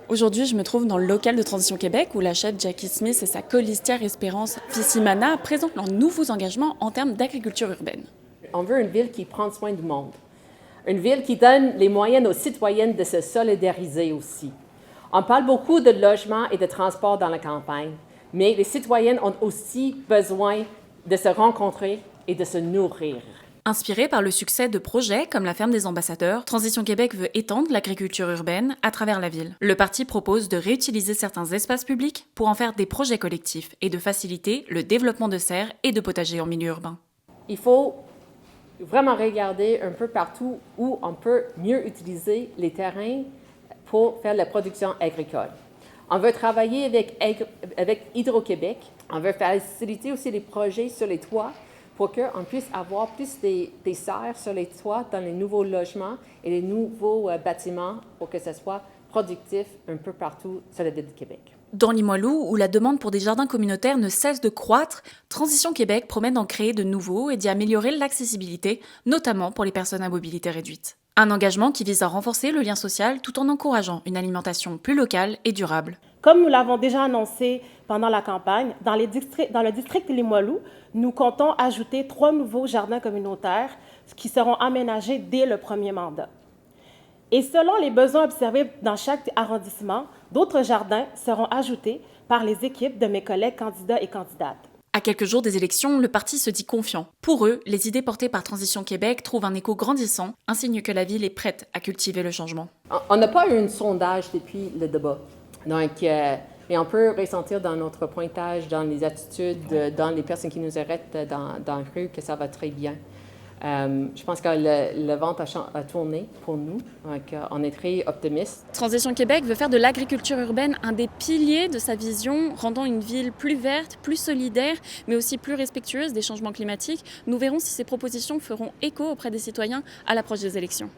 Aujourd'hui, je me trouve dans le local de Transition Québec où la chef Jackie Smith et sa colistière Espérance Fissimana présentent leurs nouveaux engagements en termes d'agriculture urbaine. On veut une ville qui prend soin du monde. Une ville qui donne les moyens aux citoyennes de se solidariser aussi. On parle beaucoup de logement et de transport dans la campagne, mais les citoyennes ont aussi besoin de se rencontrer et de se nourrir. Inspiré par le succès de projets comme la ferme des ambassadeurs, Transition Québec veut étendre l'agriculture urbaine à travers la ville. Le parti propose de réutiliser certains espaces publics pour en faire des projets collectifs et de faciliter le développement de serres et de potagers en milieu urbain. Il faut vraiment regarder un peu partout où on peut mieux utiliser les terrains pour faire la production agricole. On veut travailler avec Hydro-Québec. On veut faciliter aussi les projets sur les toits pour qu'on puisse avoir plus des serres sur les toits dans les nouveaux logements et les nouveaux bâtiments pour que ce soit productif un peu partout sur la ville de Québec. Dans Limoilou, où la demande pour des jardins communautaires ne cesse de croître, Transition Québec promet d'en créer de nouveaux et d'y améliorer l'accessibilité, notamment pour les personnes à mobilité réduite. Un engagement qui vise à renforcer le lien social tout en encourageant une alimentation plus locale et durable. Comme nous l'avons déjà annoncé pendant la campagne, dans le district de Limoilou, nous comptons ajouter 3 nouveaux jardins communautaires qui seront aménagés dès le premier mandat. Et selon les besoins observés dans chaque arrondissement, d'autres jardins seront ajoutés par les équipes de mes collègues candidats et candidates. À quelques jours des élections, le parti se dit confiant. Pour eux, les idées portées par Transition Québec trouvent un écho grandissant, un signe que la ville est prête à cultiver le changement. On n'a pas eu un sondage depuis le débat. Donc, mais on peut ressentir dans notre pointage, dans les attitudes, dans les personnes qui nous arrêtent dans la rue, que ça va très bien. Je pense que le vent a tourné pour nous, donc on est très optimistes. Transition Québec veut faire de l'agriculture urbaine un des piliers de sa vision, rendant une ville plus verte, plus solidaire, mais aussi plus respectueuse des changements climatiques. Nous verrons si ces propositions feront écho auprès des citoyens à l'approche des élections.